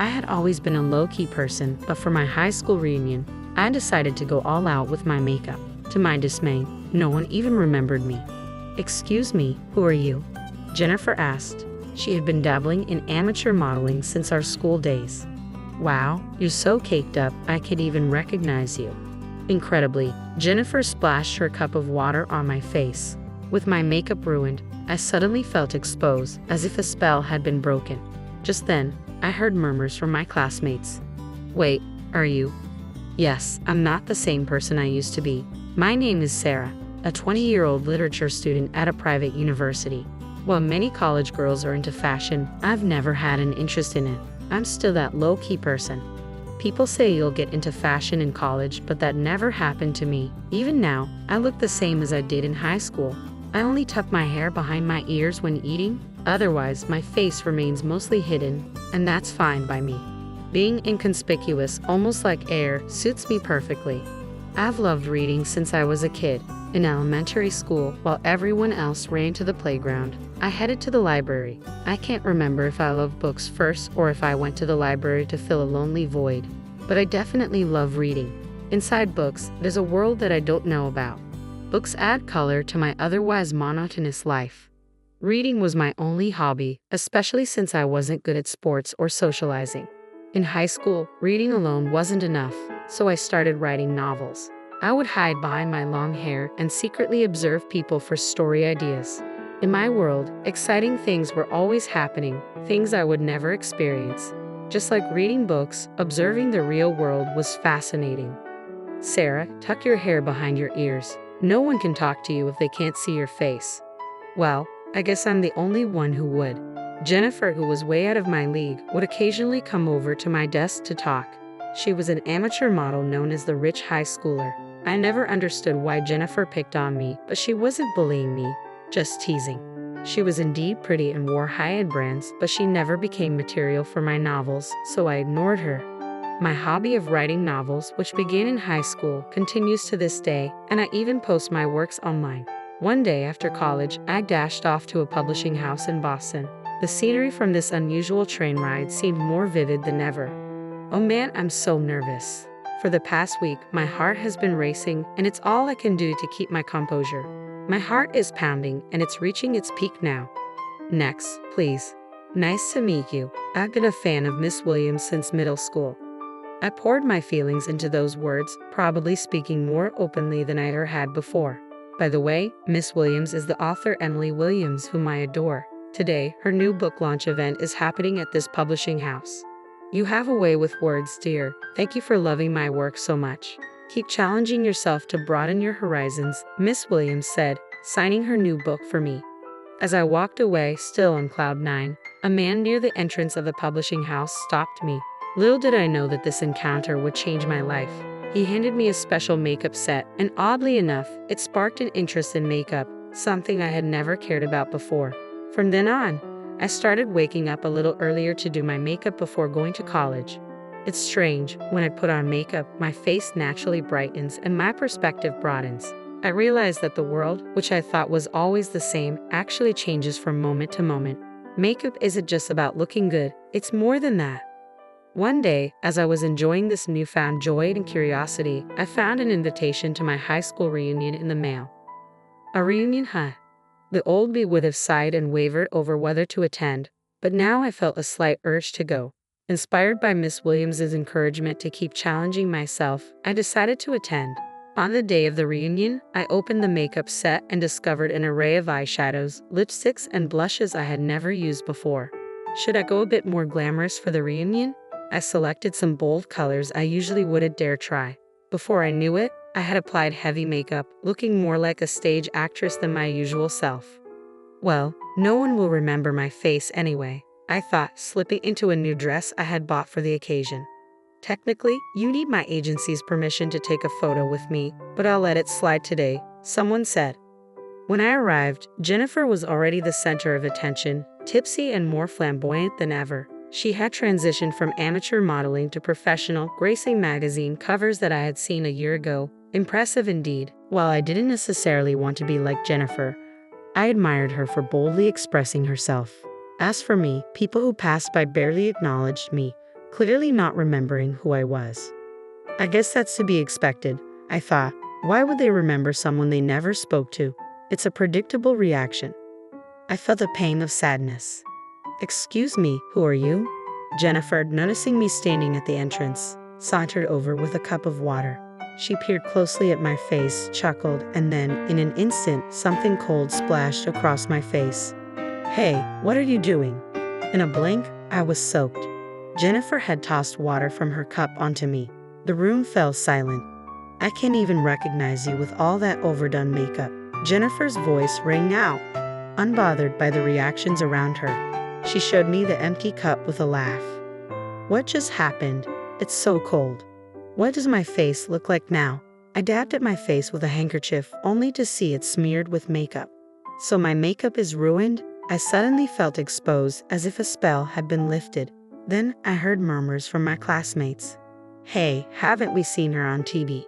I had always been a low-key person, but for my high school reunion, I decided to go all out with my makeup. To my dismay, no one even remembered me. "Excuse me, who are you?" Jennifer asked. She had been dabbling in amateur modeling since our school days. "Wow, you're so caked up, I could even recognize you." Incredibly, Jennifer splashed her cup of water on my face. With my makeup ruined, I suddenly felt exposed, as if a spell had been broken. Just then, I heard murmurs from my classmates. "Wait, are you?" "Yes, I'm not the same person I used to be. My name is Sarah, a 20-year-old literature student at a private university. While many college girls are into fashion, I've never had an interest in it. I'm still that low-key person. People say you'll get into fashion in college, but that never happened to me. Even now, I look the same as I did in high school. I only tuck my hair behind my ears when eating. Otherwise, my face remains mostly hidden, and that's fine by me. Being inconspicuous, almost like air, suits me perfectly. I've loved reading since I was a kid. In elementary school, while everyone else ran to the playground, I headed to the library. I can't remember if I loved books first or if I went to the library to fill a lonely void, but I definitely love reading. Inside books, there's a world that I don't know about. Books add color to my otherwise monotonous life. Reading was my only hobby, especially since I wasn't good at sports or socializing. In high school, reading alone wasn't enough, so I started writing novels. I would hide behind my long hair and secretly observe people for story ideas. In my world, exciting things were always happening, things I would never experience. Just like reading books, observing the real world was fascinating. "Sarah, tuck your hair behind your ears. No one can talk to you if they can't see your face." Well, I guess I'm the only one who would. Jennifer, who was way out of my league, would occasionally come over to my desk to talk. She was an amateur model known as the rich high schooler. I never understood why Jennifer picked on me, but she wasn't bullying me, just teasing. She was indeed pretty and wore high-end brands, but she never became material for my novels, so I ignored her. My hobby of writing novels, which began in high school, continues to this day, and I even post my works online. One day after college, I dashed off to a publishing house in Boston. The scenery from this unusual train ride seemed more vivid than ever. Oh man, I'm so nervous. For the past week, my heart has been racing, and it's all I can do to keep my composure. My heart is pounding, and it's reaching its peak now. "Next, please." "Nice to meet you. I've been a fan of Miss Williams since middle school." I poured my feelings into those words, probably speaking more openly than I ever had before. By the way, Miss Williams is the author Emily Williams, whom I adore. Today, her new book launch event is happening at this publishing house. "You have a way with words, dear. Thank you for loving my work so much. Keep challenging yourself to broaden your horizons," Miss Williams said, signing her new book for me. As I walked away, still on cloud nine, a man near the entrance of the publishing house stopped me. Little did I know that this encounter would change my life. He handed me a special makeup set, and oddly enough, it sparked an interest in makeup, something I had never cared about before. From then on, I started waking up a little earlier to do my makeup before going to college. It's strange, when I put on makeup, my face naturally brightens and my perspective broadens. I realize that the world, which I thought was always the same, actually changes from moment to moment. Makeup isn't just about looking good, it's more than that. One day, as I was enjoying this newfound joy and curiosity, I found an invitation to my high school reunion in the mail. A reunion, huh? The old me would have sighed and wavered over whether to attend, but now I felt a slight urge to go. Inspired by Miss Williams's encouragement to keep challenging myself, I decided to attend. On the day of the reunion, I opened the makeup set and discovered an array of eyeshadows, lipsticks, and blushes I had never used before. Should I go a bit more glamorous for the reunion? I selected some bold colors I usually wouldn't dare try. Before I knew it, I had applied heavy makeup, looking more like a stage actress than my usual self. Well, no one will remember my face anyway, I thought, slipping into a new dress I had bought for the occasion. Technically, you need my agency's permission to take a photo with me, but I'll let it slide today, someone said. When I arrived, Jennifer was already the center of attention, tipsy and more flamboyant than ever. She had transitioned from amateur modeling to professional, gracing magazine covers that I had seen a year ago. Impressive indeed. While I didn't necessarily want to be like Jennifer, I admired her for boldly expressing herself. As for me, people who passed by barely acknowledged me, clearly not remembering who I was. I guess that's to be expected, I thought. Why would they remember someone they never spoke to? It's a predictable reaction. I felt a pang of sadness. Excuse me, who are you? Jennifer, noticing me standing at the entrance, sauntered over with a cup of water. She peered closely at my face, chuckled, and then, in an instant, something cold splashed across my face. Hey, what are you doing? In a blink, I was soaked. Jennifer had tossed water from her cup onto me. The room fell silent. I can't even recognize you with all that overdone makeup. Jennifer's voice rang out, unbothered by the reactions around her. She showed me the empty cup with a laugh. What just happened? It's so cold. What does my face look like now? I dabbed at my face with a handkerchief only to see it smeared with makeup. So my makeup is ruined? I suddenly felt exposed as if a spell had been lifted. Then I heard murmurs from my classmates. Hey, haven't we seen her on TV?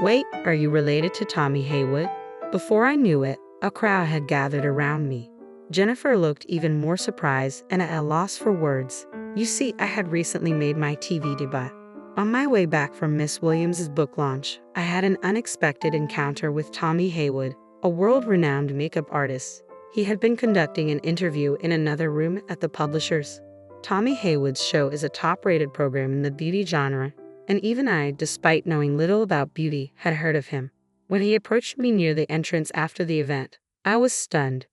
Wait, are you related to Tommy Haywood? Before I knew it, a crowd had gathered around me. Jennifer looked even more surprised and at a loss for words. You see, I had recently made my TV debut. On my way back from Miss Williams' book launch, I had an unexpected encounter with Tommy Haywood, a world-renowned makeup artist. He had been conducting an interview in another room at the publishers. Tommy Haywood's show is a top-rated program in the beauty genre, and even I, despite knowing little about beauty, had heard of him. When he approached me near the entrance after the event, I was stunned.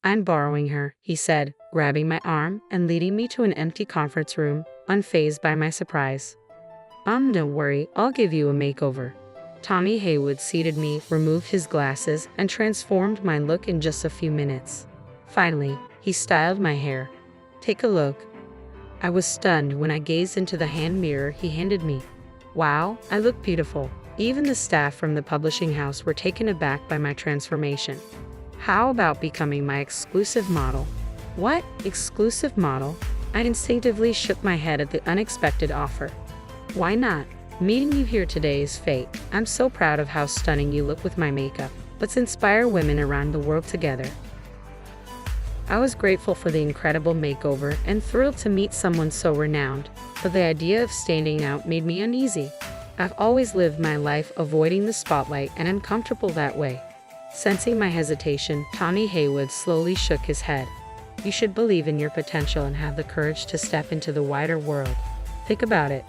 I'm borrowing her, he said, grabbing my arm and leading me to an empty conference room, unfazed by my surprise. Don't worry, I'll give you a makeover. Tommy Haywood seated me, removed his glasses, and transformed my look in just a few minutes. Finally, he styled my hair. Take a look. I was stunned when I gazed into the hand mirror he handed me. Wow, I look beautiful. Even the staff from the publishing house were taken aback by my transformation. How about becoming my exclusive model? What? Exclusive model? I instinctively shook my head at the unexpected offer. Why not? Meeting you here today is fate. I'm so proud of how stunning you look with my makeup. Let's inspire women around the world together. I was grateful for the incredible makeover and thrilled to meet someone so renowned, but the idea of standing out made me uneasy. I've always lived my life avoiding the spotlight and I'm comfortable that way. Sensing my hesitation, Tommy Haywood slowly shook his head. You should believe in your potential and have the courage to step into the wider world. Think about it.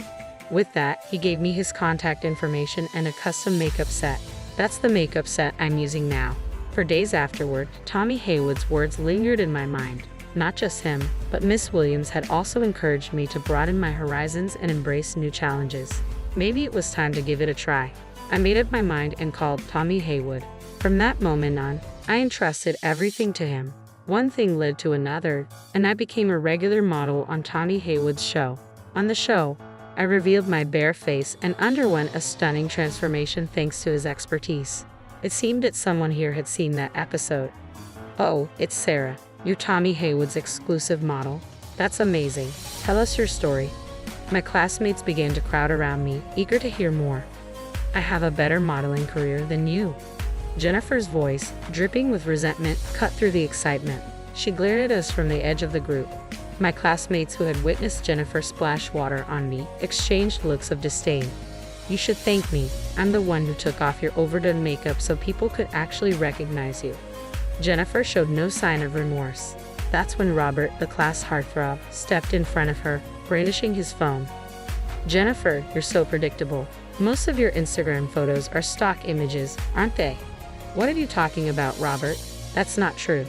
With that, he gave me his contact information and a custom makeup set. That's the makeup set I'm using now. For days afterward, Tommy Haywood's words lingered in my mind. Not just him, but Miss Williams had also encouraged me to broaden my horizons and embrace new challenges. Maybe it was time to give it a try. I made up my mind and called Tommy Haywood. From that moment on, I entrusted everything to him. One thing led to another, and I became a regular model on Tommy Haywood's show. On the show, I revealed my bare face and underwent a stunning transformation thanks to his expertise. It seemed that someone here had seen that episode. Oh, it's Sarah, you're Tommy Haywood's exclusive model. That's amazing. Tell us your story. My classmates began to crowd around me, eager to hear more. I have a better modeling career than you. Jennifer's voice, dripping with resentment, cut through the excitement. She glared at us from the edge of the group. My classmates who had witnessed Jennifer splash water on me exchanged looks of disdain. You should thank me. I'm the one who took off your overdone makeup so people could actually recognize you. Jennifer showed no sign of remorse. That's when Robert, the class heartthrob, stepped in front of her, brandishing his phone. Jennifer, you're so predictable. Most of your Instagram photos are stock images, aren't they? What are you talking about, Robert? That's not true.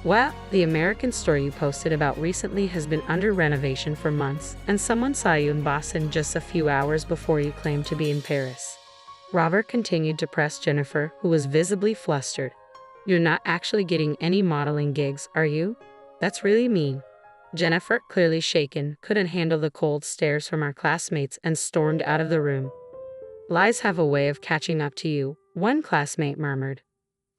Well, the American store you posted about recently has been under renovation for months, and someone saw you in Boston just a few hours before you claimed to be in Paris. Robert continued to press Jennifer, who was visibly flustered. You're not actually getting any modeling gigs, are you? That's really mean. Jennifer, clearly shaken, couldn't handle the cold stares from our classmates and stormed out of the room. Lies have a way of catching up to you, one classmate murmured.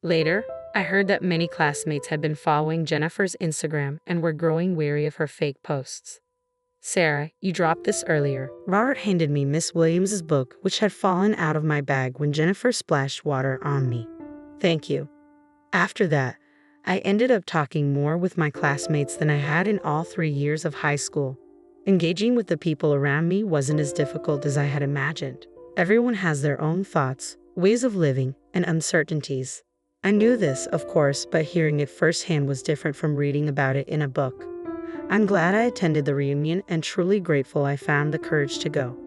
Later, I heard that many classmates had been following Jennifer's Instagram and were growing weary of her fake posts. Sarah, you dropped this earlier. Robert handed me Miss Williams' book, which had fallen out of my bag when Jennifer splashed water on me. Thank you. After that, I ended up talking more with my classmates than I had in all 3 years of high school. Engaging with the people around me wasn't as difficult as I had imagined. Everyone has their own thoughts, ways of living, and uncertainties. I knew this, of course, but hearing it firsthand was different from reading about it in a book. I'm glad I attended the reunion and truly grateful I found the courage to go.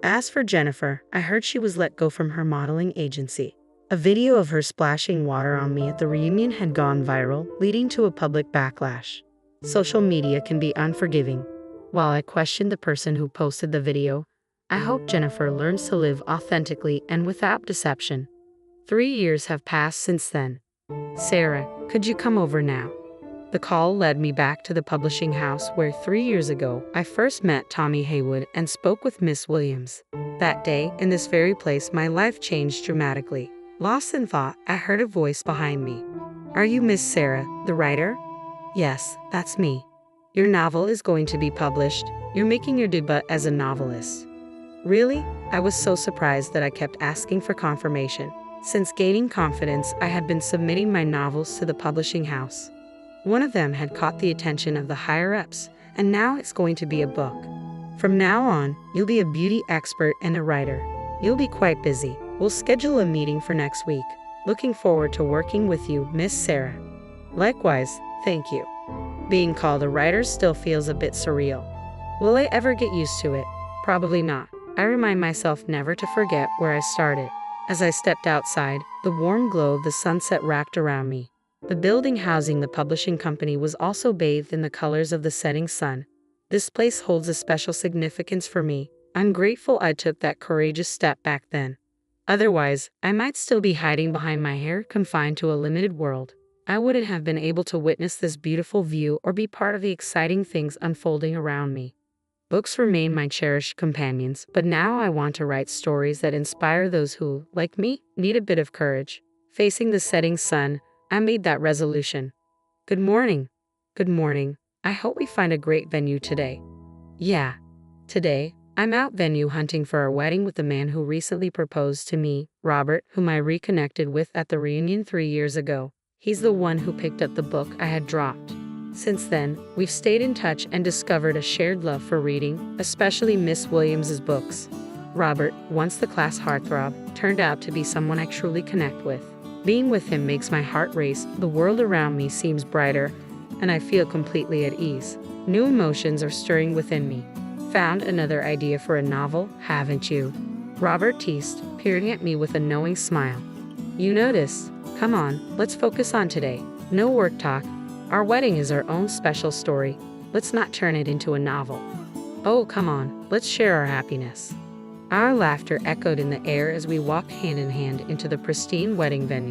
As for Jennifer, I heard she was let go from her modeling agency. A video of her splashing water on me at the reunion had gone viral, leading to a public backlash. Social media can be unforgiving. While I questioned the person who posted the video, I hope Jennifer learns to live authentically and without deception. 3 years have passed since then. Sarah, could you come over now? The call led me back to the publishing house where 3 years ago I first met Tommy Haywood and spoke with Miss Williams. That day, in this very place, my life changed dramatically. Lost in thought, I heard a voice behind me. Are you Miss Sarah, the writer? Yes, that's me. Your novel is going to be published. You're making your debut as a novelist. Really? I was so surprised that I kept asking for confirmation. Since gaining confidence, I had been submitting my novels to the publishing house. One of them had caught the attention of the higher-ups, and now it's going to be a book. From now on, you'll be a beauty expert and a writer. You'll be quite busy. We'll schedule a meeting for next week. Looking forward to working with you, Miss Sarah. Likewise, thank you. Being called a writer still feels a bit surreal. Will I ever get used to it? Probably not. I remind myself never to forget where I started. As I stepped outside, the warm glow of the sunset wrapped around me. The building housing the publishing company was also bathed in the colors of the setting sun. This place holds a special significance for me. I'm grateful I took that courageous step back then. Otherwise, I might still be hiding behind my hair, confined to a limited world. I wouldn't have been able to witness this beautiful view or be part of the exciting things unfolding around me. Books remain my cherished companions, but now I want to write stories that inspire those who, like me, need a bit of courage. Facing the setting sun, I made that resolution. Good morning. Good morning. I hope we find a great venue today. Yeah. Today, I'm out venue hunting for a wedding with the man who recently proposed to me, Robert, whom I reconnected with at the reunion 3 years ago. He's the one who picked up the book I had dropped. Since then, we've stayed in touch and discovered a shared love for reading, especially Miss Williams's books. Robert, once the class heartthrob, turned out to be someone I truly connect with. Being with him makes my heart race, the world around me seems brighter, and I feel completely at ease. New emotions are stirring within me. Found another idea for a novel, haven't you? Robert teased, peering at me with a knowing smile. You notice? Come on, let's focus on today. No work talk. Our wedding is our own special story. Let's not turn it into a novel. Oh, come on, let's share our happiness. Our laughter echoed in the air as we walked hand in hand into the pristine wedding venue.